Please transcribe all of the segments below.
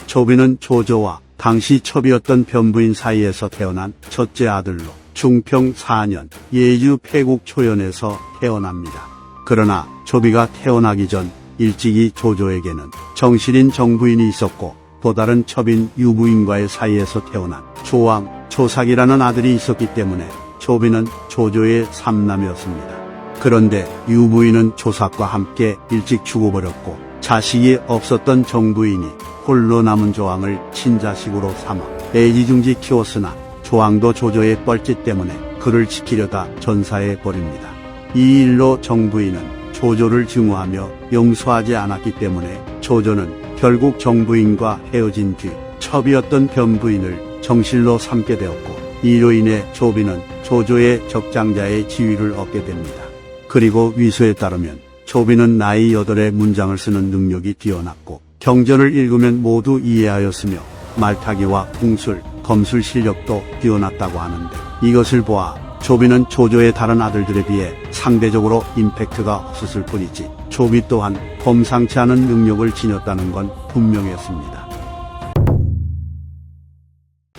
조비는 조조와 당시 첩이었던 변부인 사이에서 태어난 첫째 아들로 중평 4년 예주 폐국 초연에서 태어납니다. 그러나 조비가 태어나기 전 일찍이 조조에게는 정실인 정부인이 있었고 또 다른 첩인 유부인과의 사이에서 태어난 조왕 조삭이라는 아들이 있었기 때문에 조비는 조조의 삼남이었습니다. 그런데 유부인은 조삭과 함께 일찍 죽어버렸고 자식이 없었던 정부인이 홀로 남은 조왕을 친자식으로 삼아 애지중지 키웠으나 조왕도 조조의 뻘짓 때문에 그를 지키려다 전사해버립니다. 이 일로 정부인은 조조를 증오하며 용서하지 않았기 때문에 조조는 결국 정부인과 헤어진 뒤 첩이었던 변부인을 정실로 삼게 되었고 이로 인해 조비는 조조의 적장자의 지위를 얻게 됩니다. 그리고 위서에 따르면 조비는 나이 8에 문장을 쓰는 능력이 뛰어났고 경전을 읽으면 모두 이해하였으며 말타기와 궁술, 검술 실력도 뛰어났다고 하는데 이것을 보아 조비는 조조의 다른 아들들에 비해 상대적으로 임팩트가 없었을 뿐이지 조비 또한 범상치 않은 능력을 지녔다는 건 분명했습니다.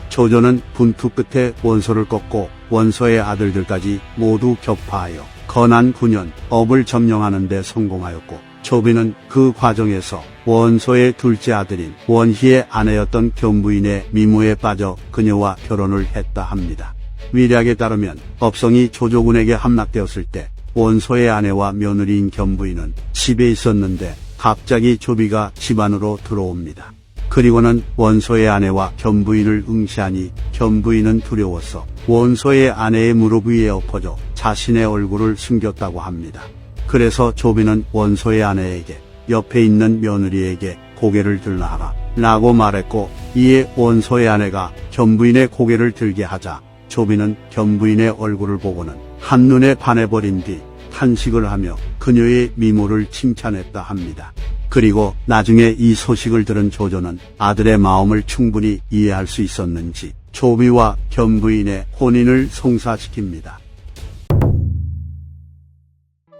조조는 분투 끝에 원소를 꺾고 원소의 아들들까지 모두 격파하여 건한 9년 업을 점령하는 데 성공하였고 조비는 그 과정에서 원소의 둘째 아들인 원희의 아내였던 견부인의 미모에 빠져 그녀와 결혼을 했다 합니다. 위략에 따르면 업성이 조조군에게 함락되었을 때 원소의 아내와 며느리인 견부인은 집에 있었는데 갑자기 조비가 집 안으로 들어옵니다. 그리고는 원소의 아내와 견부인을 응시하니 견부인은 두려워서 원소의 아내의 무릎 위에 엎어져 자신의 얼굴을 숨겼다고 합니다. 그래서 조비는 원소의 아내에게 옆에 있는 며느리에게 고개를 들라하라 라고 말했고 이에 원소의 아내가 견부인의 고개를 들게 하자 조비는 견부인의 얼굴을 보고는 한눈에 반해버린 뒤 탄식을 하며 그녀의 미모를 칭찬했다 합니다. 그리고 나중에 이 소식을 들은 조조는 아들의 마음을 충분히 이해할 수 있었는지 조비와 견부인의 혼인을 성사시킵니다.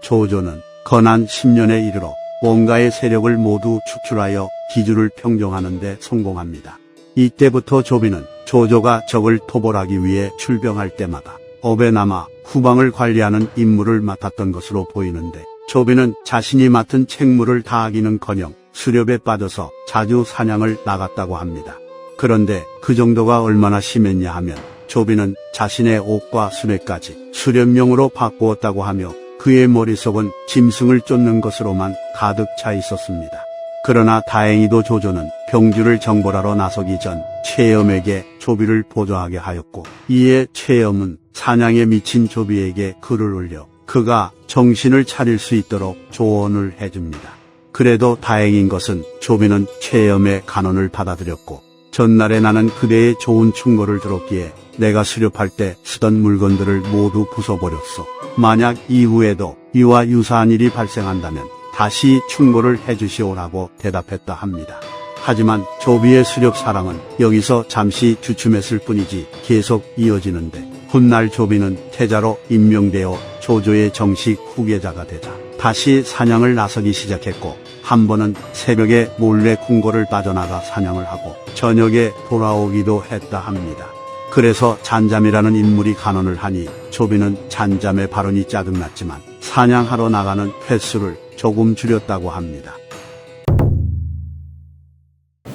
조조는 건한 10년에 이르러 원가의 세력을 모두 축출하여 기주를 평정하는 데 성공합니다. 이때부터 조비는 조조가 적을 토벌하기 위해 출병할 때마다 업에 남아 후방을 관리하는 임무를 맡았던 것으로 보이는데 조비는 자신이 맡은 책무를 다하기는커녕 수렵에 빠져서 자주 사냥을 나갔다고 합니다. 그런데 그 정도가 얼마나 심했냐 하면 조비는 자신의 옷과 수레까지 수렵용으로 바꾸었다고 하며 그의 머릿속은 짐승을 쫓는 것으로만 가득 차 있었습니다. 그러나 다행히도 조조는 병주를 정벌하러 나서기 전 최염에게 조비를 보조하게 하였고 이에 최염은 사냥에 미친 조비에게 글을 올려 그가 정신을 차릴 수 있도록 조언을 해줍니다. 그래도 다행인 것은 조비는 최염의 간언을 받아들였고 전날에 나는 그대의 좋은 충고를 들었기에 내가 수렵할 때 쓰던 물건들을 모두 부숴버렸소. 만약 이후에도 이와 유사한 일이 발생한다면 다시 충고를 해주시오라고 대답했다 합니다. 하지만 조비의 수렵 사랑은 여기서 잠시 주춤했을 뿐이지 계속 이어지는데 훗날 조비는 태자로 임명되어 조조의 정식 후계자가 되자 다시 사냥을 나서기 시작했고 한 번은 새벽에 몰래 궁궐을 빠져나가 사냥을 하고 저녁에 돌아오기도 했다 합니다. 그래서 잔잠이라는 인물이 간언을 하니 조비는 잔잠의 발언이 짜증났지만 사냥하러 나가는 횟수를 조금 줄였다고 합니다.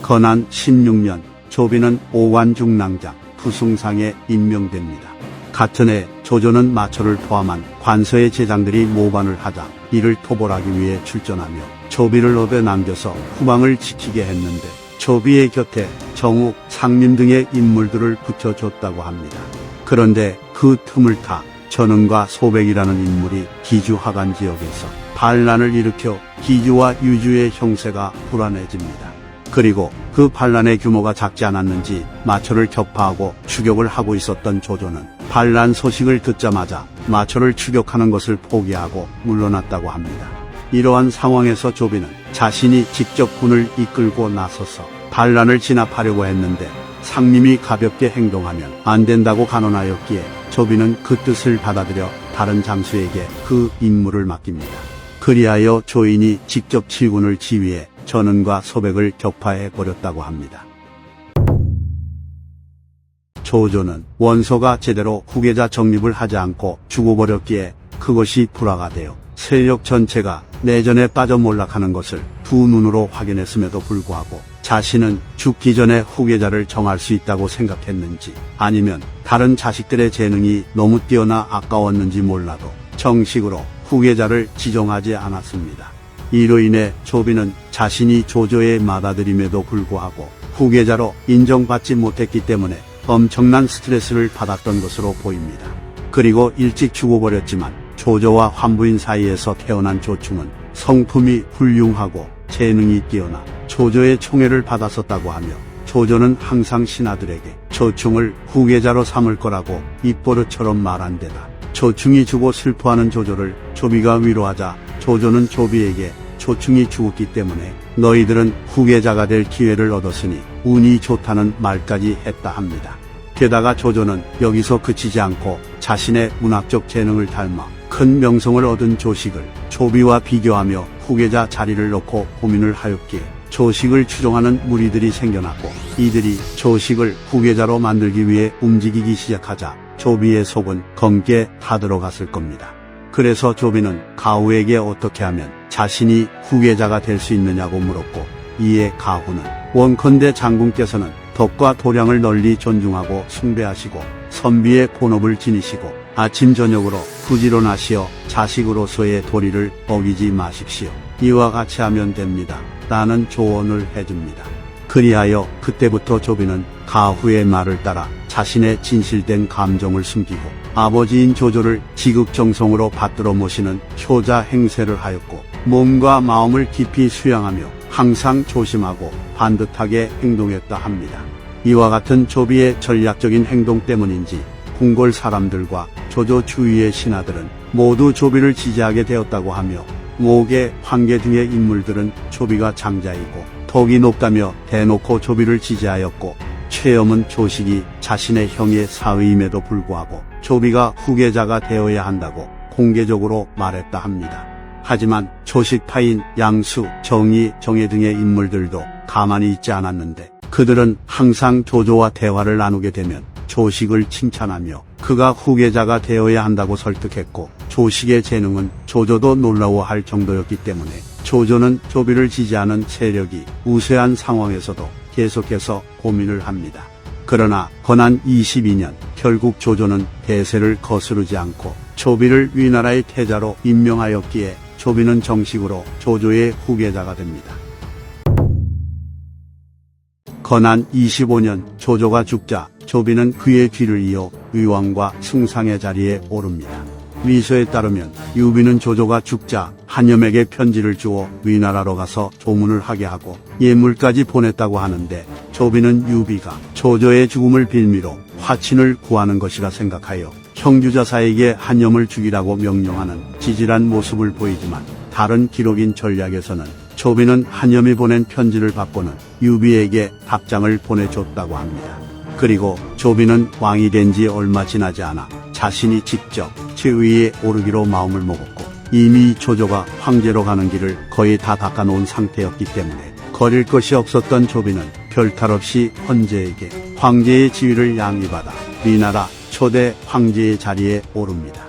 건한 16년 조비는 오관중랑장 부승상에 임명됩니다. 같은 해 조조는 마초를 포함한 관서의 제장들이 모반을 하자 이를 토벌하기 위해 출전하며 조비를 업에 남겨서 후방을 지키게 했는데 조비의 곁에 정욱, 상림 등의 인물들을 붙여줬다고 합니다. 그런데 그 틈을 타 전응과 소백이라는 인물이 기주 하간 지역에서 반란을 일으켜 기주와 유주의 형세가 불안해집니다. 그리고 그 반란의 규모가 작지 않았는지 마초를 격파하고 추격을 하고 있었던 조조는 반란 소식을 듣자마자 마초를 추격하는 것을 포기하고 물러났다고 합니다. 이러한 상황에서 조비는 자신이 직접 군을 이끌고 나서서 반란을 진압하려고 했는데 상림이 가볍게 행동하면 안 된다고 간언하였기에 조비는 그 뜻을 받아들여 다른 장수에게 그 임무를 맡깁니다. 그리하여 조인이 직접 칠군을 지휘해 전은과 소백을 격파해 버렸다고 합니다. 조조는 원소가 제대로 후계자 정립을 하지 않고 죽어버렸기에 그것이 불화가 되어 세력 전체가 내전에 빠져 몰락하는 것을 두 눈으로 확인했음에도 불구하고 자신은 죽기 전에 후계자를 정할 수 있다고 생각했는지 아니면 다른 자식들의 재능이 너무 뛰어나 아까웠는지 몰라도 정식으로 후계자를 지정하지 않았습니다. 이로 인해 조비는 자신이 조조의 맏아들임에도 불구하고 후계자로 인정받지 못했기 때문에 엄청난 스트레스를 받았던 것으로 보입니다. 그리고 일찍 죽어버렸지만 조조와 환부인 사이에서 태어난 조충은 성품이 훌륭하고 재능이 뛰어나 조조의 총애를 받았었다고 하며 조조는 항상 신하들에게 조충을 후계자로 삼을 거라고 입버릇처럼 말한 데다 조충이 죽어 슬퍼하는 조조를 조비가 위로하자 조조는 조비에게 조충이 죽었기 때문에 너희들은 후계자가 될 기회를 얻었으니 운이 좋다는 말까지 했다 합니다. 게다가 조조는 여기서 그치지 않고 자신의 문학적 재능을 닮아 큰 명성을 얻은 조식을 조비와 비교하며 후계자 자리를 놓고 고민을 하였기에 조식을 추종하는 무리들이 생겨났고 이들이 조식을 후계자로 만들기 위해 움직이기 시작하자 조비의 속은 검게 타들어갔을 겁니다. 그래서 조비는 가후에게 어떻게 하면 자신이 후계자가 될 수 있느냐고 물었고 이에 가후는 원컨대 장군께서는 덕과 도량을 널리 존중하고 숭배하시고 선비의 본업을 지니시고 아침 저녁으로 부지런하시어 자식으로서의 도리를 어기지 마십시오. 이와 같이 하면 됩니다. 라는 조언을 해줍니다. 그리하여 그때부터 조비는 가후의 말을 따라 자신의 진실된 감정을 숨기고 아버지인 조조를 지극정성으로 받들어 모시는 효자 행세를 하였고 몸과 마음을 깊이 수양하며 항상 조심하고 반듯하게 행동했다 합니다. 이와 같은 조비의 전략적인 행동 때문인지 궁궐 사람들과 조조 주위의 신하들은 모두 조비를 지지하게 되었다고 하며 목의 황계 등의 인물들은 조비가 장자이고 덕이 높다며 대놓고 조비를 지지하였고 최염은 조식이 자신의 형의 사위임에도 불구하고 조비가 후계자가 되어야 한다고 공개적으로 말했다 합니다. 하지만 조식파인 양수, 정의, 정예 등의 인물들도 가만히 있지 않았는데 그들은 항상 조조와 대화를 나누게 되면 조식을 칭찬하며 그가 후계자가 되어야 한다고 설득했고 조식의 재능은 조조도 놀라워할 정도였기 때문에 조조는 조비를 지지하는 세력이 우세한 상황에서도 계속해서 고민을 합니다. 그러나 건한 22년 결국 조조는 대세를 거스르지 않고 조비를 위나라의 태자로 임명하였기에 조비는 정식으로 조조의 후계자가 됩니다. 건한 25년 조조가 죽자 조비는 그의 뒤를 이어 의왕과 숭상의 자리에 오릅니다. 위서에 따르면 유비는 조조가 죽자 한염에게 편지를 주어 위나라로 가서 조문을 하게 하고 예물까지 보냈다고 하는데 조비는 유비가 조조의 죽음을 빌미로 화친을 구하는 것이라 생각하여 형주자사에게 한염을 죽이라고 명령하는 지질한 모습을 보이지만 다른 기록인 전략에서는 조비는 한염이 보낸 편지를 받고는 유비에게 답장을 보내줬다고 합니다. 그리고 조비는 왕이 된 지 얼마 지나지 않아 자신이 직접 최위에 오르기로 마음을 먹었고 이미 조조가 황제로 가는 길을 거의 다 닦아놓은 상태였기 때문에 거릴 것이 없었던 조비는 별탈 없이 헌제에게 황제의 지위를 양위받아 위나라 초대 황제의 자리에 오릅니다.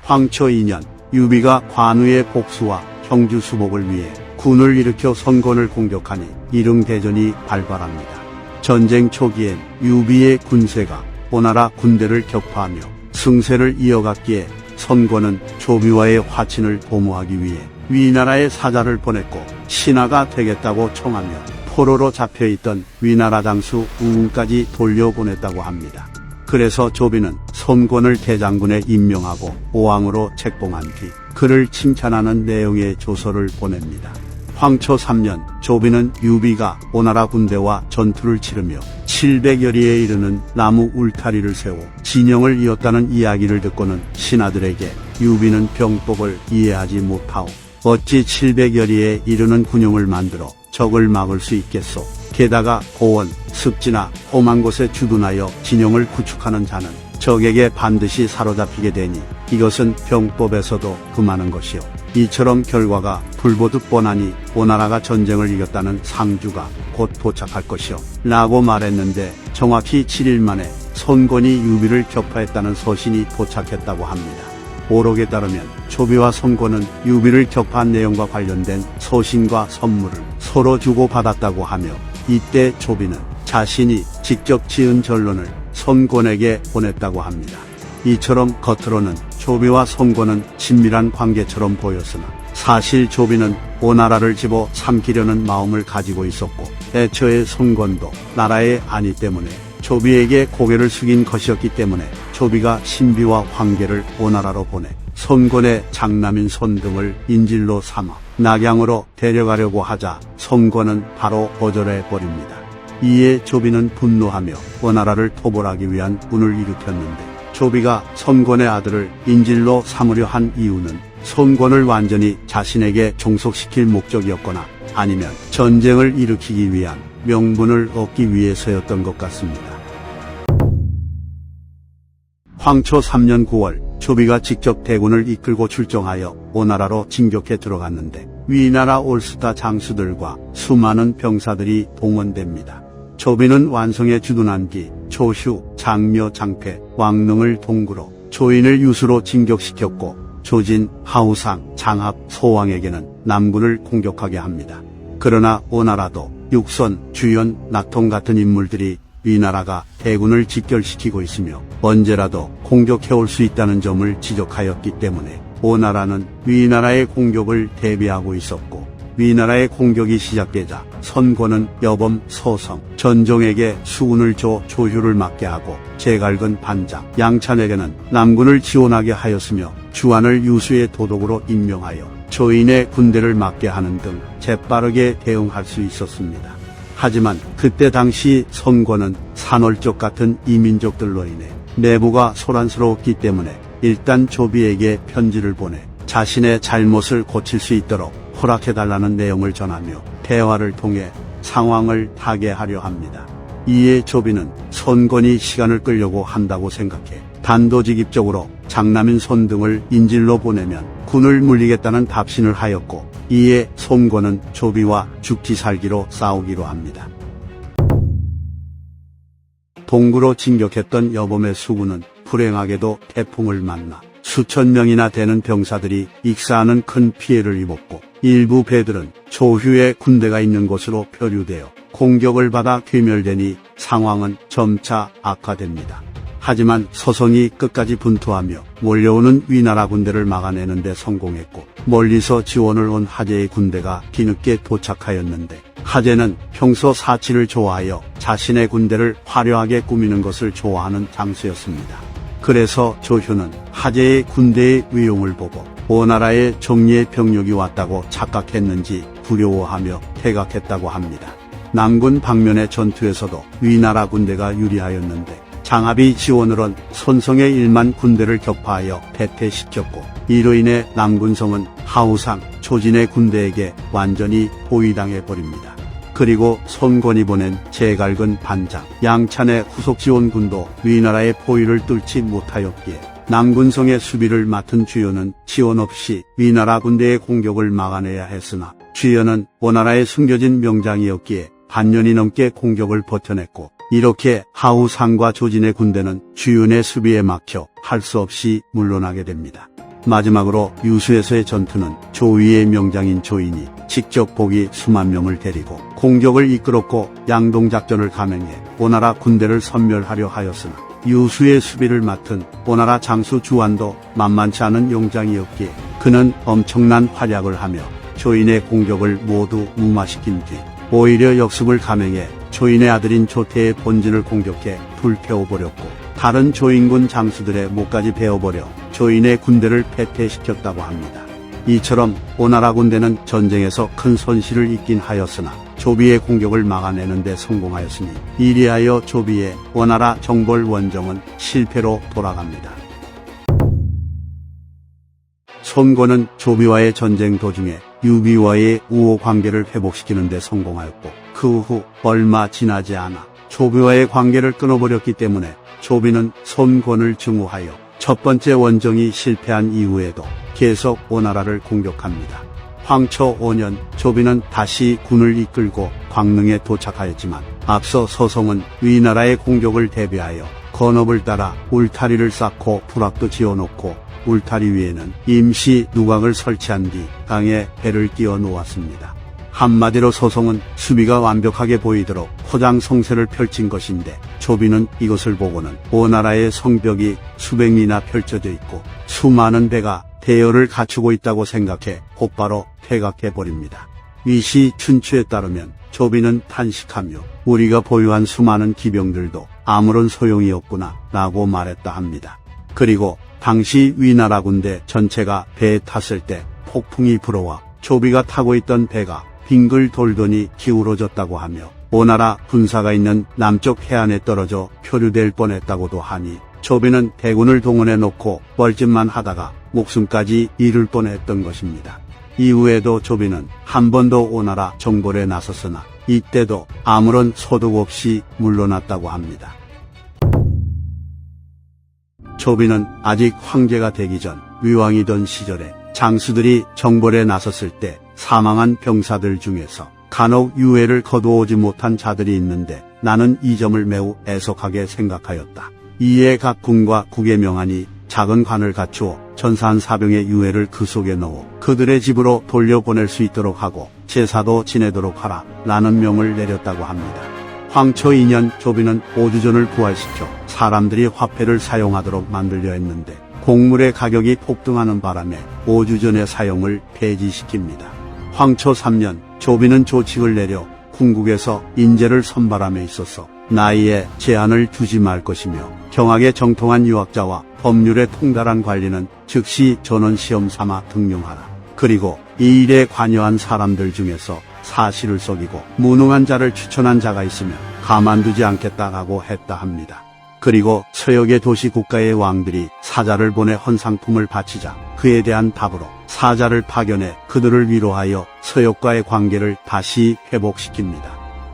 황초 2년 유비가 관우의 복수와 형주 수복을 위해 군을 일으켜 선권을 공격하니 일흥대전이 발발합니다. 전쟁 초기엔 유비의 군세가 오나라 군대를 격파하며 승세를 이어갔기에 선권은 조비와의 화친을 도모하기 위해 위나라에 사자를 보냈고 신하가 되겠다고 청하며 포로로 잡혀있던 위나라 장수 우웅까지 돌려보냈다고 합니다. 그래서 조비는 선권을 대장군에 임명하고 오왕으로 책봉한 뒤 그를 칭찬하는 내용의 조서를 보냅니다. 황초 3년 조비는 유비가 오나라 군대와 전투를 치르며 700여리에 이르는 나무 울타리를 세워 진영을 이었다는 이야기를 듣고는 신하들에게 유비는 병법을 이해하지 못하오. 어찌 700여리에 이르는 군용을 만들어 적을 막을 수 있겠소. 게다가 고원, 습지나 험한 곳에 주둔하여 진영을 구축하는 자는 적에게 반드시 사로잡히게 되니 이것은 병법에서도 금하는 것이오. 이처럼 결과가 불보듯 뻔하니 오나라가 전쟁을 이겼다는 상주가 곧 도착할 것이요 라고 말했는데 정확히 7일 만에 손권이 유비를 격파했다는 서신이 도착했다고 합니다. 오록에 따르면 조비와 손권은 유비를 격파한 내용과 관련된 서신과 선물을 서로 주고받았다고 하며 이때 조비는 자신이 직접 지은 전론을 손권에게 보냈다고 합니다. 이처럼 겉으로는 조비와 손권은 친밀한 관계처럼 보였으나 사실 조비는 오나라를 집어 삼키려는 마음을 가지고 있었고 애초에 손권도 나라의 아니 때문에 조비에게 고개를 숙인 것이었기 때문에 조비가 신비와 황계를 오나라로 보내 손권의 장남인 손등을 인질로 삼아 낙양으로 데려가려고 하자 손권은 바로 거절해 버립니다. 이에 조비는 분노하며 오나라를 토벌하기 위한 운을 일으켰는데 조비가 손권의 아들을 인질로 삼으려 한 이유는 손권을 완전히 자신에게 종속시킬 목적이었거나 아니면 전쟁을 일으키기 위한 명분을 얻기 위해서였던 것 같습니다. 황초 3년 9월 조비가 직접 대군을 이끌고 출정하여 오나라로 진격해 들어갔는데 위나라 올스타 장수들과 수많은 병사들이 동원됩니다. 조비는 완성에 주둔한 기 조슈, 장묘, 장패, 왕릉을 동구로 조인을 유수로 진격시켰고 조진, 하우상, 장합, 소왕에게는 남군을 공격하게 합니다. 그러나 오나라도 육선, 주연, 낙통 같은 인물들이 위나라가 대군을 직결시키고 있으며 언제라도 공격해올 수 있다는 점을 지적하였기 때문에 오나라는 위나라의 공격을 대비하고 있었고 위나라의 공격이 시작되자 손권은 여범, 서성, 전종에게 수군을 줘 조휴를 맡게 하고 제갈근 반장, 양찬에게는 남군을 지원하게 하였으며 주안을 유수의 도독으로 임명하여 조인의 군대를 맡게 하는 등 재빠르게 대응할 수 있었습니다. 하지만 그때 당시 손권은 산월족 같은 이민족들로 인해 내부가 소란스러웠기 때문에 일단 조비에게 편지를 보내 자신의 잘못을 고칠 수 있도록 허락해달라는 내용을 전하며 대화를 통해 상황을 타개하려 합니다. 이에 조비는 손권이 시간을 끌려고 한다고 생각해 단도직입적으로 장남인 손등을 인질로 보내면 군을 물리겠다는 답신을 하였고 이에 손권은 조비와 죽기 살기로 싸우기로 합니다. 동구로 진격했던 여범의 수군은 불행하게도 태풍을 만나 수천 명이나 되는 병사들이 익사하는 큰 피해를 입었고 일부 배들은 조휴의 군대가 있는 곳으로 표류되어 공격을 받아 괴멸되니 상황은 점차 악화됩니다. 하지만 서성이 끝까지 분투하며 몰려오는 위나라 군대를 막아내는 데 성공했고 멀리서 지원을 온 하제의 군대가 뒤늦게 도착하였는데 하제는 평소 사치를 좋아하여 자신의 군대를 화려하게 꾸미는 것을 좋아하는 장수였습니다. 그래서 조휴는 하제의 군대의 위용을 보고 오나라의 정예의 병력이 왔다고 착각했는지 두려워하며 퇴각했다고 합니다. 남군 방면의 전투에서도 위나라 군대가 유리하였는데 장합이 지원을 온 손성의 1만 군대를 격파하여 패퇴시켰고 이로 인해 남군성은 하우상, 조진의 군대에게 완전히 포위당해버립니다. 그리고 손권이 보낸 제갈근 반장, 양찬의 후속 지원군도 위나라의 포위를 뚫지 못하였기에 남군성의 수비를 맡은 주연은 지원 없이 위나라 군대의 공격을 막아내야 했으나 주연은 오나라에 숨겨진 명장이었기에 반년이 넘게 공격을 버텨냈고 이렇게 하우상과 조진의 군대는 주윤의 수비에 막혀 할 수 없이 물러나게 됩니다. 마지막으로 유수에서의 전투는 조위의 명장인 조인이 직접 보기 수만 명을 데리고 공격을 이끌었고 양동작전을 감행해 오나라 군대를 섬멸하려 하였으나 유수의 수비를 맡은 오나라 장수 주안도 만만치 않은 용장이었기에 그는 엄청난 활약을 하며 조인의 공격을 모두 무마시킨 뒤 오히려 역습을 감행해 조인의 아들인 조태의 본진을 공격해 불태워버렸고 다른 조인군 장수들의 목까지 베어버려 조인의 군대를 패퇴시켰다고 합니다. 이처럼 오나라 군대는 전쟁에서 큰 손실을 입긴 하였으나 조비의 공격을 막아내는 데 성공하였으니 이리하여 조비의 오나라 정벌 원정은 실패로 돌아갑니다. 손권은 조비와의 전쟁 도중에 유비와의 우호 관계를 회복시키는 데 성공하였고 그 후 얼마 지나지 않아 조비와의 관계를 끊어버렸기 때문에 조비는 손권을 증오하여 첫 번째 원정이 실패한 이후에도 계속 오나라를 공격합니다. 황초 5년 조비는 다시 군을 이끌고 광릉에 도착하였지만 앞서 서성은 위나라의 공격을 대비하여 건업을 따라 울타리를 쌓고 부락도 지어놓고 울타리 위에는 임시 누각을 설치한 뒤 강에 배를 띄워 놓았습니다. 한마디로 서성은 수비가 완벽하게 보이도록 포장성세를 펼친 것인데 조비는 이것을 보고는 오나라의 성벽이 수백 리나 펼쳐져 있고 수많은 배가 대열을 갖추고 있다고 생각해 곧바로 퇴각해버립니다. 위시 춘추에 따르면 조비는 탄식하며 우리가 보유한 수많은 기병들도 아무런 소용이 없구나 라고 말했다 합니다. 그리고 당시 위나라 군대 전체가 배에 탔을 때 폭풍이 불어와 조비가 타고 있던 배가 빙글 돌더니 기울어졌다고 하며 오나라 군사가 있는 남쪽 해안에 떨어져 표류될 뻔했다고도 하니 조비는 대군을 동원해 놓고 뻘짓만 하다가 목숨까지 잃을 뻔했던 것입니다. 이후에도 조비는 한 번도 오나라 정벌에 나섰으나 이때도 아무런 소득 없이 물러났다고 합니다. 조비는 아직 황제가 되기 전 위왕이던 시절에 장수들이 정벌에 나섰을 때 사망한 병사들 중에서 간혹 유해를 거두어오지 못한 자들이 있는데 나는 이 점을 매우 애석하게 생각하였다. 이에 각 군과 국의 명한이 작은 관을 갖추어 전사한 사병의 유해를 그 속에 넣어 그들의 집으로 돌려보낼 수 있도록 하고 제사도 지내도록 하라 라는 명을 내렸다고 합니다. 황초 2년 조비는 오주전을 부활시켜 사람들이 화폐를 사용하도록 만들려 했는데 곡물의 가격이 폭등하는 바람에 오주전의 사용을 폐지시킵니다. 황초 3년 조비는 조칙을 내려 궁국에서 인재를 선발함에 있어서 나이에 제한을 두지 말 것이며 경학에 정통한 유학자와 법률에 통달한 관리는 즉시 전원시험 삼아 등용하라. 그리고 이 일에 관여한 사람들 중에서 사실을 속이고 무능한 자를 추천한 자가 있으면 가만두지 않겠다라고 했다 합니다. 그리고 서역의 도시 국가의 왕들이 사자를 보내 헌상품을 바치자 그에 대한 답으로 사자를 파견해 그들을 위로하여 서역과의 관계를 다시 회복시킵니다.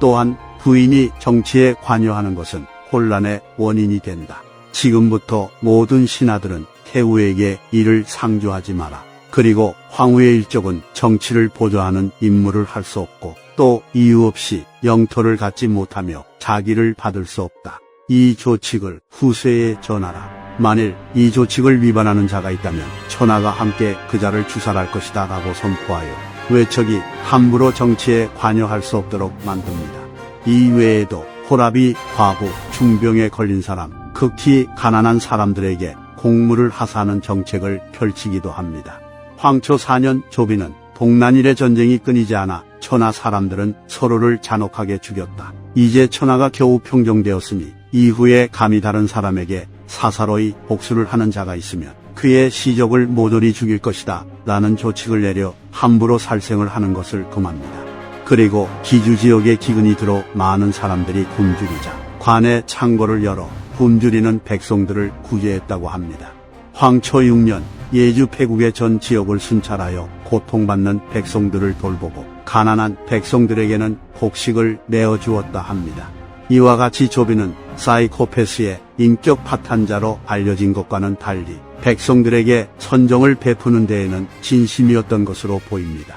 또한 부인이 정치에 관여하는 것은 혼란의 원인이 된다. 지금부터 모든 신하들은 태후에게 이를 상주하지 마라. 그리고 황후의 일족은 정치를 보좌하는 임무를 할 수 없고 또 이유 없이 영토를 갖지 못하며 자기를 받을 수 없다. 이 조칙을 후세에 전하라. 만일 이 조칙을 위반하는 자가 있다면 천하가 함께 그 자를 주살할 것이다 라고 선포하여 외척이 함부로 정치에 관여할 수 없도록 만듭니다. 이 외에도 호랍이 과부, 중병에 걸린 사람, 극히 가난한 사람들에게 공물을 하사하는 정책을 펼치기도 합니다. 황초 4년 조비는 동난일의 전쟁이 끊이지 않아 천하 사람들은 서로를 잔혹하게 죽였다. 이제 천하가 겨우 평정되었으니 이후에 감히 다른 사람에게 사사로이 복수를 하는 자가 있으면 그의 시족을 모조리 죽일 것이다 라는 조칙을 내려 함부로 살생을 하는 것을 금합니다. 그리고 기주지역에 기근이 들어 많은 사람들이 굶주리자 관의 창고를 열어 굶주리는 백성들을 구제했다고 합니다. 황초 6년 예주 패국의 전 지역을 순찰하여 고통받는 백성들을 돌보고 가난한 백성들에게는 곡식을 내어주었다 합니다. 이와 같이 조비는 사이코패스의 인격 파탄자로 알려진 것과는 달리 백성들에게 선정을 베푸는 데에는 진심이었던 것으로 보입니다.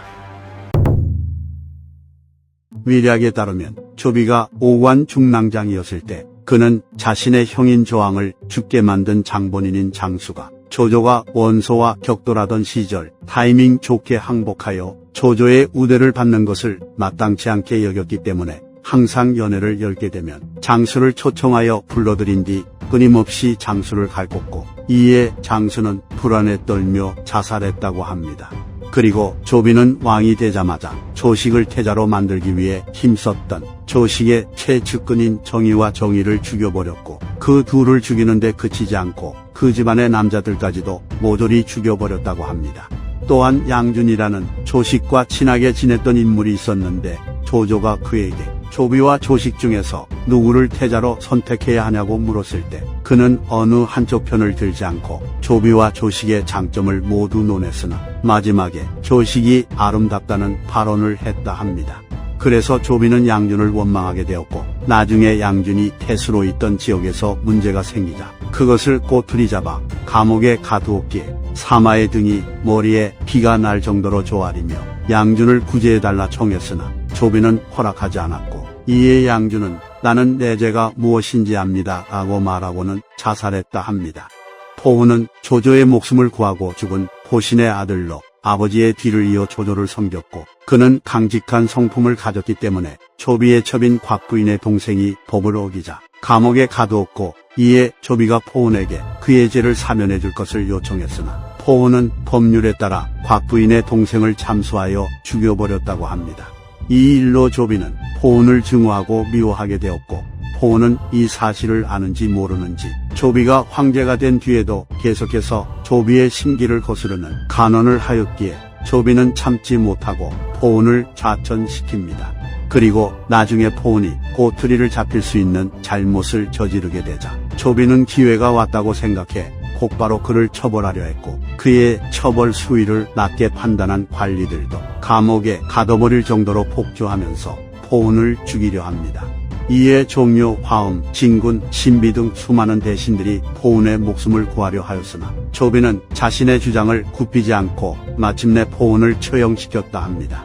위략에 따르면 조비가 오관 중랑장이었을 때 그는 자신의 형인 조항을 죽게 만든 장본인인 장수가 조조가 원소와 격돌하던 시절 타이밍 좋게 항복하여 조조의 우대를 받는 것을 마땅치 않게 여겼기 때문에 항상 연회를 열게 되면 장수를 초청하여 불러들인 뒤 끊임없이 장수를 갈궜고 이에 장수는 불안에 떨며 자살했다고 합니다. 그리고 조비는 왕이 되자마자 조식을 태자로 만들기 위해 힘썼던 조식의 최측근인 정의와 정의를 죽여버렸고 그 둘을 죽이는데 그치지 않고 그 집안의 남자들까지도 모조리 죽여버렸다고 합니다. 또한 양준이라는 조식과 친하게 지냈던 인물이 있었는데 조조가 그에게 조비와 조식 중에서 누구를 태자로 선택해야 하냐고 물었을 때 그는 어느 한쪽 편을 들지 않고 조비와 조식의 장점을 모두 논했으나 마지막에 조식이 아름답다는 발언을 했다 합니다. 그래서 조비는 양준을 원망하게 되었고 나중에 양준이 태수로 있던 지역에서 문제가 생기자 그것을 꼬투리 잡아 감옥에 가두었기에 사마의 등이 머리에 피가 날 정도로 조아리며 양준을 구제해달라 청했으나 조비는 허락하지 않았고, 이에 양준은 나는 내 죄가 무엇인지 압니다 라고 말하고는 자살했다 합니다. 포우는 조조의 목숨을 구하고 죽은 포신의 아들로 아버지의 뒤를 이어 조조를 섬겼고, 그는 강직한 성품을 가졌기 때문에 조비의 첩인 곽부인의 동생이 법을 어기자 감옥에 가두었고, 이에 조비가 포운에게 그의 죄를 사면해 줄 것을 요청했으나 포운은 법률에 따라 곽부인의 동생을 참수하여 죽여버렸다고 합니다. 이 일로 조비는 포운을 증오하고 미워하게 되었고, 포운은 이 사실을 아는지 모르는지 조비가 황제가 된 뒤에도 계속해서 조비의 심기를 거스르는 간언을 하였기에 조비는 참지 못하고 포운을 좌천시킵니다. 그리고 나중에 포운이 꼬투리를 잡힐 수 있는 잘못을 저지르게 되자 조비는 기회가 왔다고 생각해 곧바로 그를 처벌하려 했고, 그의 처벌 수위를 낮게 판단한 관리들도 감옥에 가둬버릴 정도로 폭주하면서 포운을 죽이려 합니다. 이에 종묘, 화엄, 진군, 신비 등 수많은 대신들이 포운의 목숨을 구하려 하였으나 조비는 자신의 주장을 굽히지 않고 마침내 포운을 처형시켰다 합니다.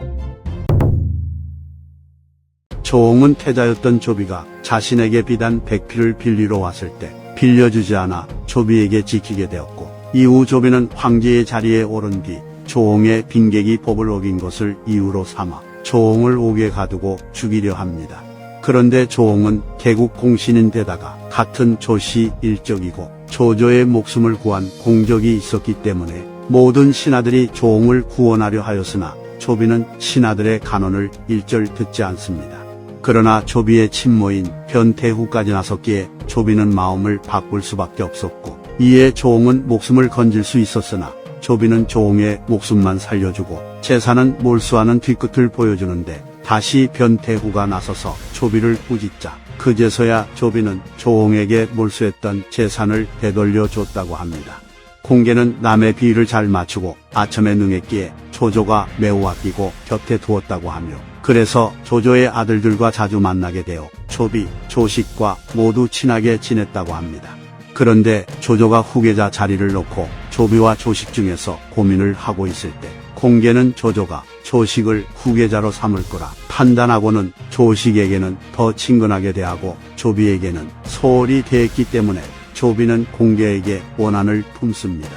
조홍은 태자였던 조비가 자신에게 비단 100피를 빌리러 왔을 때 빌려주지 않아 조비에게 지키게 되었고, 이후 조비는 황제의 자리에 오른 뒤 조홍의 빈객이 법을 어긴 것을 이유로 삼아 조홍을 옥에 가두고 죽이려 합니다. 그런데 조홍은 개국 공신인데다가 같은 조씨 일적이고 조조의 목숨을 구한 공적이 있었기 때문에 모든 신하들이 조홍을 구원하려 하였으나 조비는 신하들의 간언을 일절 듣지 않습니다. 그러나 조비의 친모인 변태후까지 나섰기에 조비는 마음을 바꿀 수밖에 없었고, 이에 조홍은 목숨을 건질 수 있었으나 조비는 조홍의 목숨만 살려주고 재산은 몰수하는 뒤끝을 보여주는데 다시 변태후가 나서서 조비를 꾸짖자 그제서야 조비는 조홍에게 몰수했던 재산을 되돌려 줬다고 합니다. 공계는 남의 비위를 잘 맞추고 아첨에 능했기에 조조가 매우 아끼고 곁에 두었다고 하며, 그래서 조조의 아들들과 자주 만나게 되어 조비, 조식과 모두 친하게 지냈다고 합니다. 그런데 조조가 후계자 자리를 놓고 조비와 조식 중에서 고민을 하고 있을 때 공계는 조조가 조식을 후계자로 삼을 거라 판단하고는 조식에게는 더 친근하게 대하고 조비에게는 소홀히 대했기 때문에 조비는 공계에게 원한을 품습니다.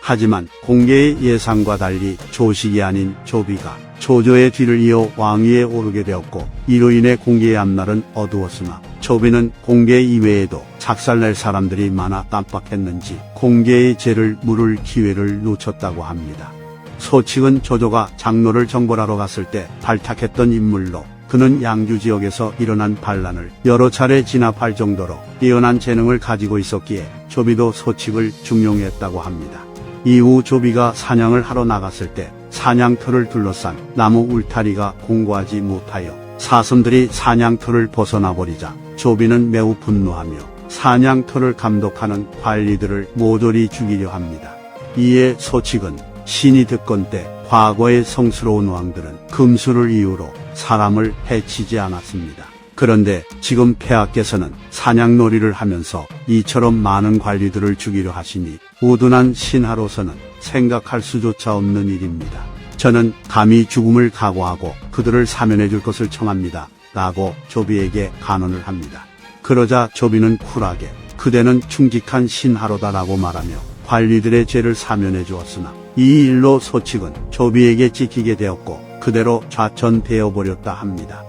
하지만 공계의 예상과 달리 조식이 아닌 조비가 조조의 뒤를 이어 왕위에 오르게 되었고, 이로 인해 공계의 앞날은 어두웠으나 조비는 공계 이외에도 작살낼 사람들이 많아 깜빡했는지 공계의 죄를 물을 기회를 놓쳤다고 합니다. 소칙은 조조가 장로를 정벌하러 갔을 때 발탁했던 인물로, 그는 양주 지역에서 일어난 반란을 여러 차례 진압할 정도로 뛰어난 재능을 가지고 있었기에 조비도 소칙을 중용했다고 합니다. 이후 조비가 사냥을 하러 나갔을 때 사냥터를 둘러싼 나무 울타리가 공고하지 못하여 사슴들이 사냥터를 벗어나 버리자 조비는 매우 분노하며 사냥터를 감독하는 관리들을 모조리 죽이려 합니다. 이에 소칙은 신이 듣건 때 과거의 성스러운 왕들은 금수를 이유로 사람을 해치지 않았습니다. 그런데 지금 폐하께서는 사냥놀이를 하면서 이처럼 많은 관리들을 죽이려 하시니 우둔한 신하로서는 생각할 수조차 없는 일입니다. 저는 감히 죽음을 각오하고 그들을 사면해 줄 것을 청합니다 라고 조비에게 간언을 합니다. 그러자 조비는 쿨하게 그대는 충직한 신하로다 라고 말하며 관리들의 죄를 사면해 주었으나, 이 일로 소칙은 조비에게 찍히게 되었고 그대로 좌천되어 버렸다 합니다.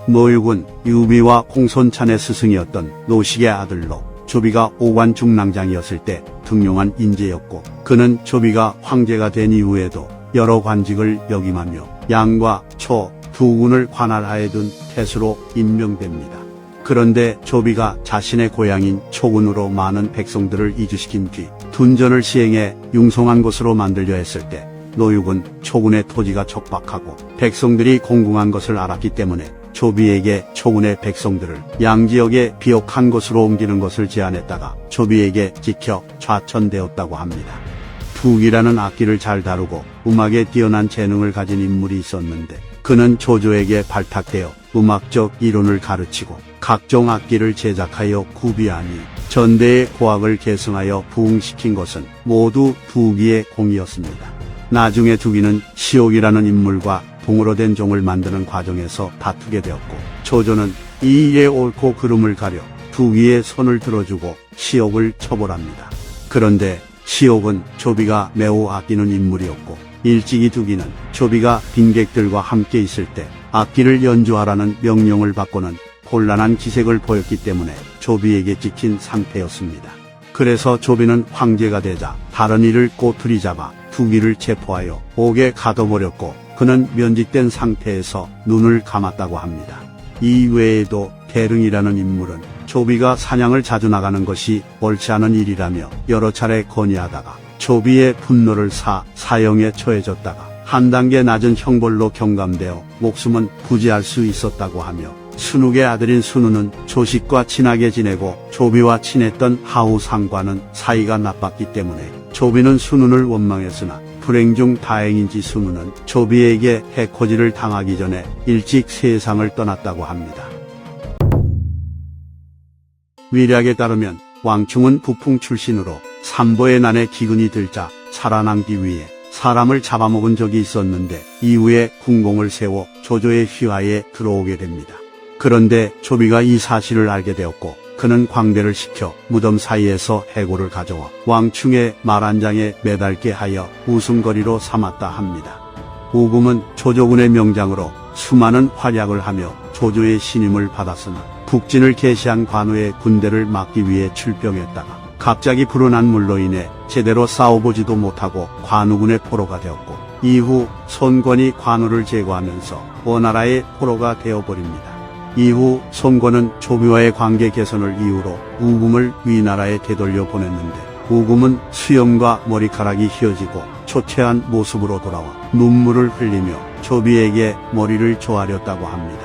노육은 유비와 공손찬의 스승이었던 노식의 아들로 조비가 오관중랑장이었을 때 등용한 인재였고, 그는 조비가 황제가 된 이후에도 여러 관직을 역임하며 양과 초 두 군을 관할하에 둔 태수로 임명됩니다. 그런데 조비가 자신의 고향인 초군으로 많은 백성들을 이주시킨 뒤 둔전을 시행해 융성한 곳으로 만들려 했을 때 노육은 초군의 토지가 척박하고 백성들이 공궁한 것을 알았기 때문에 조비에게 초군의 백성들을 양지역의 비옥한 곳으로 옮기는 것을 제안했다가 조비에게 찍혀 좌천되었다고 합니다. 둑이라는 악기를 잘 다루고 음악에 뛰어난 재능을 가진 인물이 있었는데, 그는 조조에게 발탁되어 음악적 이론을 가르치고 각종 악기를 제작하여 구비하니 전대의 고학을 계승하여 부흥시킨 것은 모두 두기의 공이었습니다. 나중에 두기는 시옥이라는 인물과 동으로 된 종을 만드는 과정에서 다투게 되었고, 조조는 이 일에 옳고 그름을 가려 두기의 손을 들어주고 시옥을 처벌합니다. 그런데 시옥은 조비가 매우 아끼는 인물이었고, 일찍이 두기는 조비가 빈객들과 함께 있을 때 악기를 연주하라는 명령을 받고는 곤란한 기색을 보였기 때문에 조비에게 찍힌 상태였습니다. 그래서 조비는 황제가 되자 다른 이를 꼬투리 잡아 두기를 체포하여 옥에 가둬버렸고, 그는 면직된 상태에서 눈을 감았다고 합니다. 이 외에도 대릉이라는 인물은 조비가 사냥을 자주 나가는 것이 옳지 않은 일이라며 여러 차례 건의하다가 조비의 분노를 사형에 처해졌다가 한 단계 낮은 형벌로 경감되어 목숨은 부지할 수 있었다고 하며, 순욱의 아들인 순우는 조식과 친하게 지내고 조비와 친했던 하우상과는 사이가 나빴기 때문에 조비는 순우를 원망했으나 불행 중 다행인지 순우는 조비에게 해코지를 당하기 전에 일찍 세상을 떠났다고 합니다. 위략에 따르면 왕충은 부풍 출신으로 삼보의 난에 기근이 들자 살아남기 위해 사람을 잡아먹은 적이 있었는데 이후에 궁공을 세워 조조의 휘하에 들어오게 됩니다. 그런데 조비가 이 사실을 알게 되었고, 그는 광대를 시켜 무덤 사이에서 해골을 가져와 왕충의 말 한 장에 매달게 하여 웃음거리로 삼았다 합니다. 우금은 조조군의 명장으로 수많은 활약을 하며 조조의 신임을 받았으나 북진을 개시한 관우의 군대를 막기 위해 출병했다가 갑자기 불어난 물로 인해 제대로 싸워보지도 못하고 관우군의 포로가 되었고, 이후 손권이 관우를 제거하면서 원나라의 포로가 되어버립니다. 이후 손권은 조비와의 관계 개선을 이유로 우금을 위나라에 되돌려 보냈는데, 우금은 수염과 머리카락이 휘어지고 초췌한 모습으로 돌아와 눈물을 흘리며 조비에게 머리를 조아렸다고 합니다.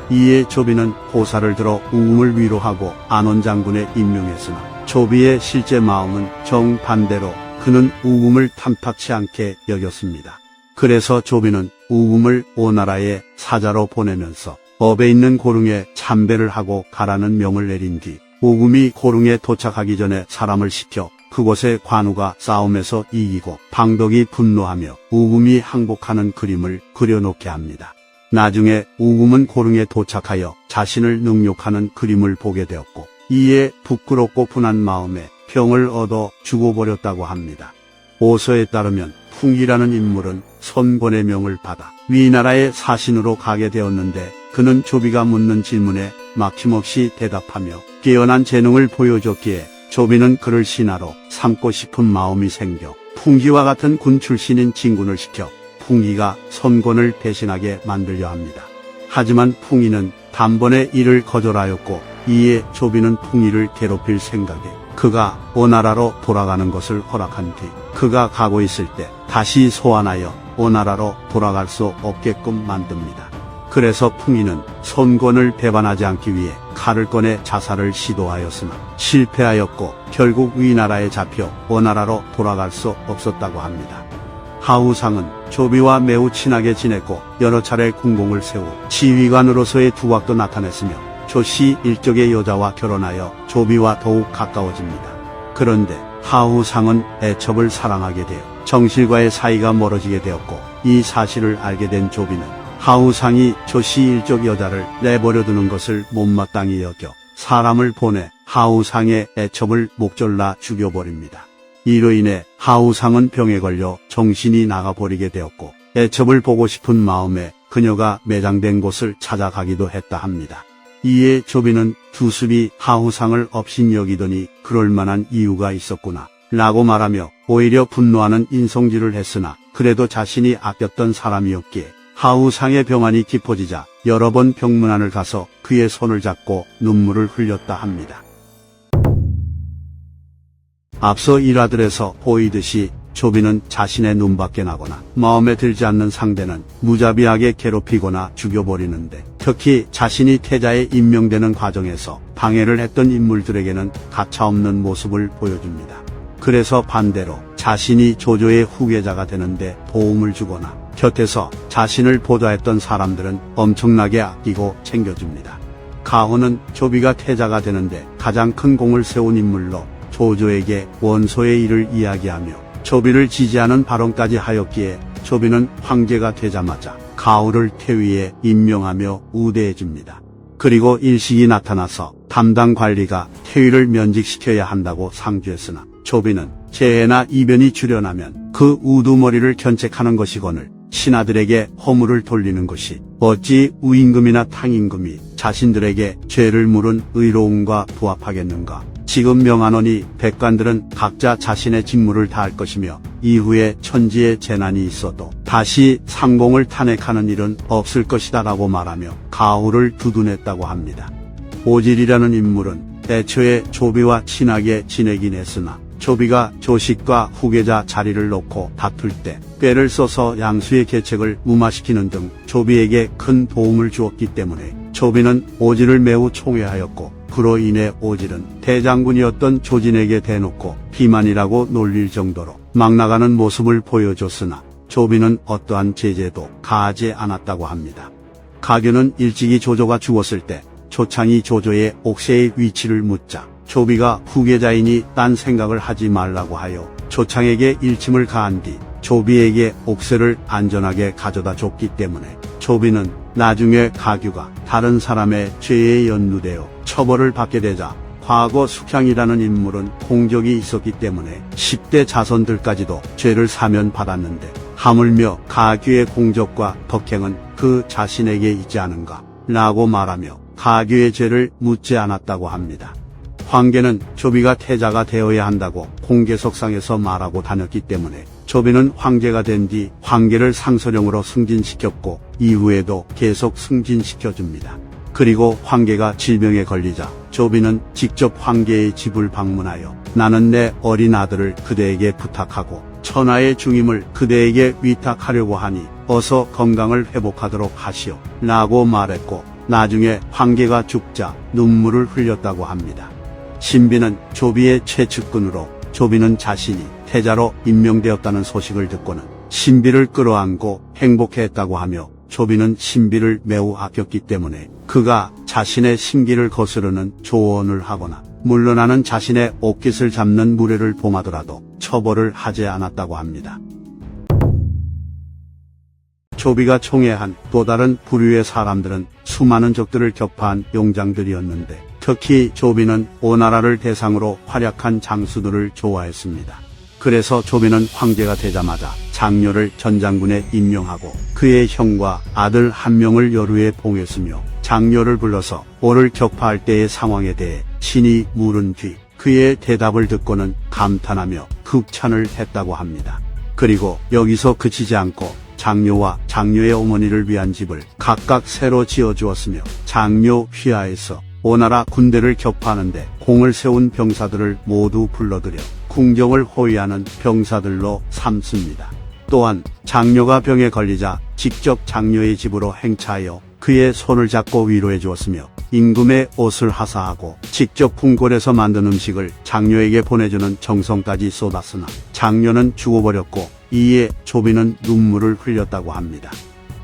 이에 조비는 호사를 들어 우금을 위로하고 안원 장군에 임명했으나 조비의 실제 마음은 정반대로 그는 우금을 탐탁치 않게 여겼습니다. 그래서 조비는 우금을 오나라의 사자로 보내면서 업에 있는 고릉에 참배를 하고 가라는 명을 내린 뒤 우금이 고릉에 도착하기 전에 사람을 시켜 그곳에 관우가 싸움에서 이기고 방덕이 분노하며 우금이 항복하는 그림을 그려놓게 합니다. 나중에 우금은 고릉에 도착하여 자신을 능욕하는 그림을 보게 되었고, 이에 부끄럽고 분한 마음에 병을 얻어 죽어버렸다고 합니다. 오서에 따르면 풍이라는 인물은 손권의 명을 받아 위나라의 사신으로 가게 되었는데, 그는 조비가 묻는 질문에 막힘없이 대답하며 뛰어난 재능을 보여줬기에 조비는 그를 신하로 삼고 싶은 마음이 생겨 풍기와 같은 군 출신인 진군을 시켜 풍기가 손권을 대신하게 만들려 합니다. 하지만 풍이는 단번에 이를 거절하였고, 이에 조비는 풍이를 괴롭힐 생각에 그가 오나라로 돌아가는 것을 허락한 뒤 그가 가고 있을 때 다시 소환하여 오나라로 돌아갈 수 없게끔 만듭니다. 그래서 풍이는 손권을 배반하지 않기 위해 칼을 꺼내 자살을 시도하였으나 실패하였고 결국 위나라에 잡혀 오나라로 돌아갈 수 없었다고 합니다. 하우상은 조비와 매우 친하게 지냈고 여러 차례 궁공을 세워 지휘관으로서의 두각도 나타냈으며 조씨 일족의 여자와 결혼하여 조비와 더욱 가까워집니다. 그런데 하우상은 애첩을 사랑하게 되어 정실과의 사이가 멀어지게 되었고, 이 사실을 알게 된 조비는 하우상이 조씨 일족 여자를 내버려두는 것을 못마땅히 여겨 사람을 보내 하우상의 애첩을 목졸라 죽여버립니다. 이로 인해 하우상은 병에 걸려 정신이 나가버리게 되었고, 애첩을 보고 싶은 마음에 그녀가 매장된 곳을 찾아가기도 했다 합니다. 이에 조비는 두습이 하우상을 업신여기더니 그럴 만한 이유가 있었구나 라고 말하며 오히려 분노하는 인성질을 했으나 그래도 자신이 아꼈던 사람이었기에 하우상의 병환이 깊어지자 여러 번 병문안을 가서 그의 손을 잡고 눈물을 흘렸다 합니다. 앞서 일화들에서 보이듯이 조비는 자신의 눈밖에 나거나 마음에 들지 않는 상대는 무자비하게 괴롭히거나 죽여버리는데, 특히 자신이 태자에 임명되는 과정에서 방해를 했던 인물들에게는 가차없는 모습을 보여줍니다. 그래서 반대로 자신이 조조의 후계자가 되는데 도움을 주거나 곁에서 자신을 보좌했던 사람들은 엄청나게 아끼고 챙겨줍니다. 가호는 조비가 태자가 되는데 가장 큰 공을 세운 인물로 조조에게 원소의 일을 이야기하며 조비를 지지하는 발언까지 하였기에 조비는 황제가 되자마자 가호를 태위에 임명하며 우대해줍니다. 그리고 일식이 나타나서 담당 관리가 태위를 면직시켜야 한다고 상주했으나 조비는 재해나 이변이 출현하면 그 우두머리를 견책하는 것이거늘 신하들에게 허물을 돌리는 것이 어찌 우임금이나 탕임금이 자신들에게 죄를 물은 의로움과 부합하겠는가. 지금 명하노니 백관들은 각자 자신의 직무를 다할 것이며 이후에 천지에 재난이 있어도 다시 상공을 탄핵하는 일은 없을 것이다 라고 말하며 가호를 두둔했다고 합니다. 오질이라는 인물은 애초에 조비와 친하게 지내긴 했으나 조비가 조식과 후계자 자리를 놓고 다툴 때 꾀를 써서 양수의 계책을 무마시키는 등 조비에게 큰 도움을 주었기 때문에 조비는 오질을 매우 총애하였고 그로 인해 오질은 대장군이었던 조진에게 대놓고 비만이라고 놀릴 정도로 막 나가는 모습을 보여줬으나 조비는 어떠한 제재도 가하지 않았다고 합니다. 가교는 일찍이 조조가 죽었을 때 조창이 조조의 옥새의 위치를 묻자 조비가 후계자이니 딴 생각을 하지 말라고 하여 조창에게 일침을 가한 뒤 조비에게 옥새를 안전하게 가져다 줬기 때문에 조비는 나중에 가규가 다른 사람의 죄에 연루되어 처벌을 받게 되자 과거 숙향이라는 인물은 공적이 있었기 때문에 10대 자손들까지도 죄를 사면받았는데 하물며 가규의 공적과 덕행은 그 자신에게 있지 않은가 라고 말하며 가규의 죄를 묻지 않았다고 합니다. 황계는 조비가 태자가 되어야 한다고 공개석상에서 말하고 다녔기 때문에 조비는 황제가 된 뒤 황계를 상서령으로 승진시켰고 이후에도 계속 승진시켜줍니다. 그리고 황계가 질병에 걸리자 조비는 직접 황계의 집을 방문하여 나는 내 어린 아들을 그대에게 부탁하고 천하의 중임을 그대에게 위탁하려고 하니 어서 건강을 회복하도록 하시오 라고 말했고 나중에 황계가 죽자 눈물을 흘렸다고 합니다. 신비는 조비의 최측근으로 조비는 자신이 태자로 임명되었다는 소식을 듣고는 신비를 끌어안고 행복해했다고 하며 조비는 신비를 매우 아꼈기 때문에 그가 자신의 심기를 거스르는 조언을 하거나 물러나는 자신의 옷깃을 잡는 무례를 범하더라도 처벌을 하지 않았다고 합니다. 조비가 총애한 또 다른 부류의 사람들은 수많은 적들을 격파한 용장들이었는데 특히 조비는 오나라를 대상으로 활약한 장수들을 좋아했습니다. 그래서 조비는 황제가 되자마자 장료를 전장군에 임명하고 그의 형과 아들 한 명을 여루에 봉했으며 장료를 불러서 오를 격파할 때의 상황에 대해 친히 물은 뒤 그의 대답을 듣고는 감탄하며 극찬을 했다고 합니다. 그리고 여기서 그치지 않고 장료와 장료의 어머니를 위한 집을 각각 새로 지어주었으며 장료 휘하에서 오나라 군대를 격파하는데 공을 세운 병사들을 모두 불러들여 궁정을 호위하는 병사들로 삼습니다. 또한 장료가 병에 걸리자 직접 장료의 집으로 행차하여 그의 손을 잡고 위로해 주었으며 임금의 옷을 하사하고 직접 궁궐에서 만든 음식을 장료에게 보내주는 정성까지 쏟았으나 장료는 죽어버렸고 이에 조비는 눈물을 흘렸다고 합니다.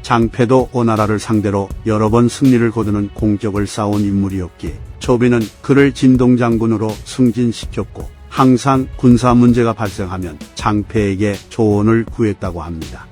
장패도 오나라를 상대로 여러 번 승리를 거두는 공적을 쌓은 인물이었기에 조비는 그를 진동장군으로 승진시켰고 항상 군사 문제가 발생하면 장패에게 조언을 구했다고 합니다.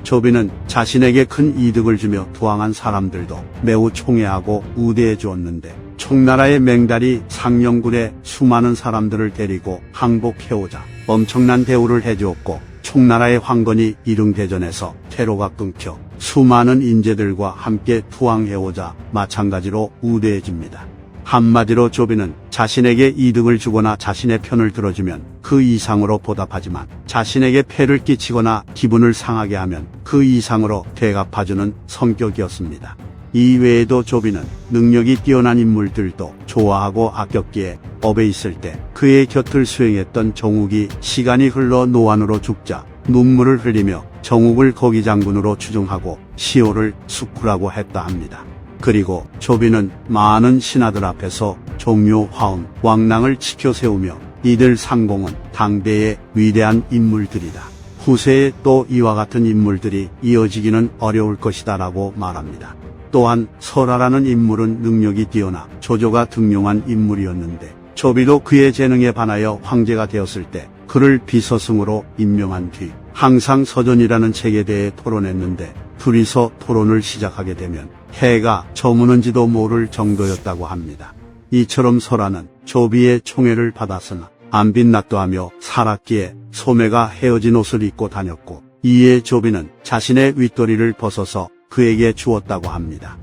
조비는 자신에게 큰 이득을 주며 투항한 사람들도 매우 총애하고 우대해 주었는데 총나라의 맹달이 상령군에 수많은 사람들을 데리고 항복해오자 엄청난 대우를 해주었고 총나라의 황건이 이릉대전에서 퇴로가 끊겨 수많은 인재들과 함께 투항해오자 마찬가지로 우대해집니다. 한마디로 조비는 자신에게 이득을 주거나 자신의 편을 들어주면 그 이상으로 보답하지만 자신에게 폐를 끼치거나 기분을 상하게 하면 그 이상으로 대갚아주는 성격이었습니다. 이외에도 조비는 능력이 뛰어난 인물들도 좋아하고 아꼈기에 업에 있을 때 그의 곁을 수행했던 정욱이 시간이 흘러 노안으로 죽자 눈물을 흘리며 정욱을 거기장군으로 추종하고 시호를 숙후라고 했다 합니다. 그리고 조비는 많은 신하들 앞에서 종묘, 화엄, 왕랑을 지켜 세우며 이들 상공은 당대의 위대한 인물들이다. 후세에 또 이와 같은 인물들이 이어지기는 어려울 것이다 라고 말합니다. 또한 설아라는 인물은 능력이 뛰어나 조조가 등용한 인물이었는데 조비도 그의 재능에 반하여 황제가 되었을 때 그를 비서승으로 임명한 뒤 항상 서전이라는 책에 대해 토론했는데 둘이서 토론을 시작하게 되면 해가 저무는지도 모를 정도였다고 합니다. 이처럼 설아는 조비의 총애를 받았으나 안 빛났도 하며 살았기에 소매가 헤어진 옷을 입고 다녔고 이에 조비는 자신의 윗도리를 벗어서 그에게 주었다고 합니다.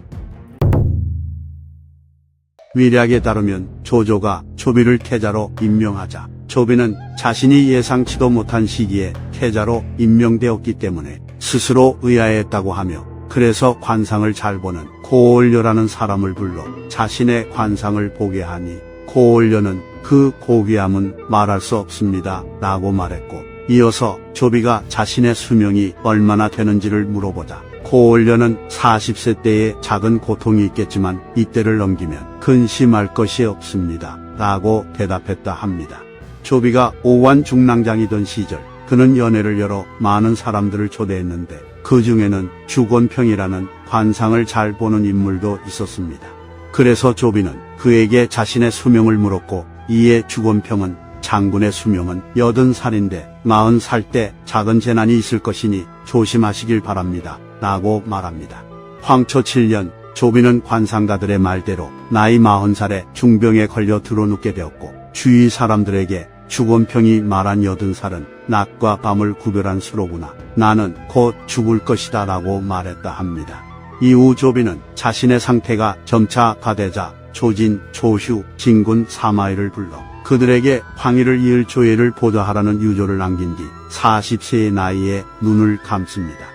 위략에 따르면 조조가 조비를 태자로 임명하자 조비는 자신이 예상치도 못한 시기에 태자로 임명되었기 때문에 스스로 의아했다고 하며 그래서 관상을 잘 보는 고올려라는 사람을 불러 자신의 관상을 보게 하니 고올려는 그 고귀함은 말할 수 없습니다 라고 말했고 이어서 조비가 자신의 수명이 얼마나 되는지를 물어보자 고올려는 40세 때에 작은 고통이 있겠지만 이때를 넘기면 근심할 것이 없습니다 라고 대답했다 합니다. 조비가 오관중랑장이던 시절 그는 연회를 열어 많은 사람들을 초대했는데 그 중에는 주권평이라는 관상을 잘 보는 인물도 있었습니다. 그래서 조비는 그에게 자신의 수명을 물었고 이에 주권평은 장군의 수명은 80살인데 40살 때 작은 재난이 있을 것이니 조심하시길 바랍니다 라고 말합니다. 황초 7년 조비는 관상가들의 말대로 나이 40살에 중병에 걸려 드러눕게 되었고 주위 사람들에게 주권평이 말한 80살은 낮과 밤을 구별한 수로구나. 나는 곧 죽을 것이다 라고 말했다 합니다. 이후 조비는 자신의 상태가 점차 악화되자 조진, 조휴, 진군, 사마이를 불러 그들에게 황희를 이을 조예를 보좌하라는 유조를 남긴 뒤 40세의 나이에 눈을 감습니다.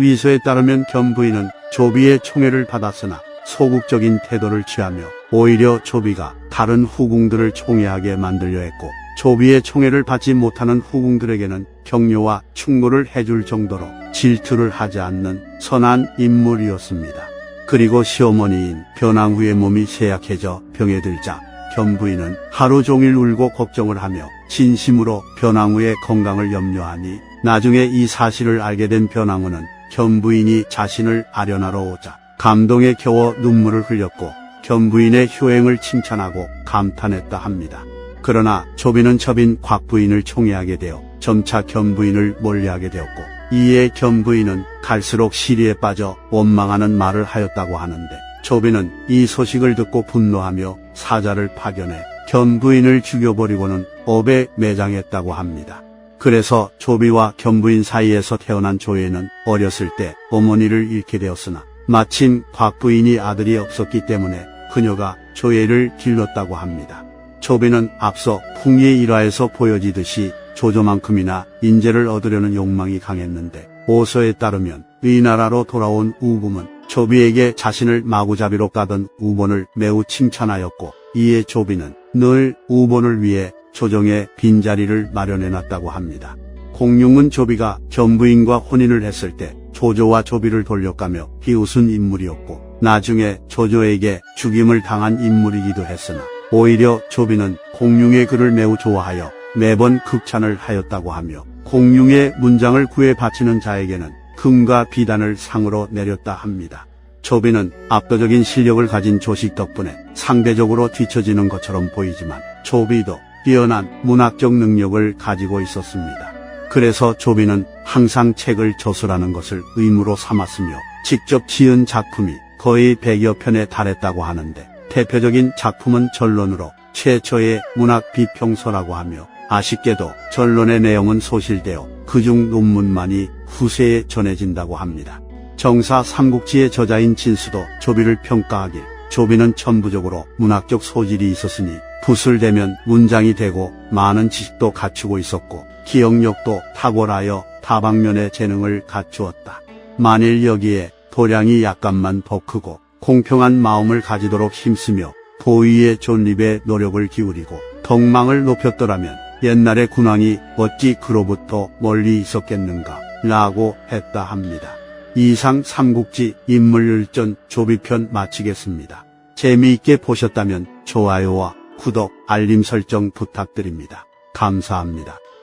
위서에 따르면 견부인은 조비의 총애를 받았으나 소극적인 태도를 취하며 오히려 조비가 다른 후궁들을 총애하게 만들려 했고 조비의 총애를 받지 못하는 후궁들에게는 격려와 충고를 해줄 정도로 질투를 하지 않는 선한 인물이었습니다. 그리고 시어머니인 변왕후의 몸이 쇠약해져 병에 들자 견부인은 하루 종일 울고 걱정을 하며 진심으로 변왕후의 건강을 염려하니 나중에 이 사실을 알게 된 변왕후는 견부인이 자신을 아련하러 오자 감동에 겨워 눈물을 흘렸고 견부인의 효행을 칭찬하고 감탄했다 합니다. 그러나 조비는 첩인 곽부인을 총애하게 되어 점차 견부인을 멀리하게 되었고 이에 견부인은 갈수록 시리에 빠져 원망하는 말을 하였다고 하는데 조비는 이 소식을 듣고 분노하며 사자를 파견해 견부인을 죽여버리고는 업에 매장했다고 합니다. 그래서 조비와 견부인 사이에서 태어난 조예는 어렸을 때 어머니를 잃게 되었으나 마침 곽부인이 아들이 없었기 때문에 그녀가 조예를 길렀다고 합니다. 조비는 앞서 풍의 일화에서 보여지듯이 조조만큼이나 인재를 얻으려는 욕망이 강했는데 오서에 따르면 위나라로 돌아온 우금은 조비에게 자신을 마구잡이로 까던 우본을 매우 칭찬하였고 이에 조비는 늘 우본을 위해 조정에 빈자리를 마련해놨다고 합니다. 공룡은 조비가 견부인과 혼인을 했을 때 조조와 조비를 돌려가며 비웃은 인물이었고 나중에 조조에게 죽임을 당한 인물이기도 했으나 오히려 조비는 공룡의 글을 매우 좋아하여 매번 극찬을 하였다고 하며 공룡의 문장을 구해 바치는 자에게는 금과 비단을 상으로 내렸다 합니다. 조비는 압도적인 실력을 가진 조식 덕분에 상대적으로 뒤처지는 것처럼 보이지만 조비도 뛰어난 문학적 능력을 가지고 있었습니다. 그래서 조비는 항상 책을 저술하는 것을 의무로 삼았으며 직접 지은 작품이 거의 100여 편에 달했다고 하는데 대표적인 작품은 전론으로 최초의 문학 비평서라고 하며 아쉽게도 전론의 내용은 소실되어 그중 논문만이 후세에 전해진다고 합니다. 정사 삼국지의 저자인 진수도 조비를 평가하길 조비는 천부적으로 문학적 소질이 있었으니 붓을 대면 문장이 되고 많은 지식도 갖추고 있었고 기억력도 탁월하여 다방면의 재능을 갖추었다. 만일 여기에 도량이 약간만 더 크고 공평한 마음을 가지도록 힘쓰며 보위의 존립에 노력을 기울이고 덕망을 높였더라면 옛날의 군왕이 어찌 그로부터 멀리 있었겠는가 라고 했다 합니다. 이상 삼국지 인물열전 조비편 마치겠습니다. 재미있게 보셨다면 좋아요와 구독, 알림 설정 부탁드립니다. 감사합니다.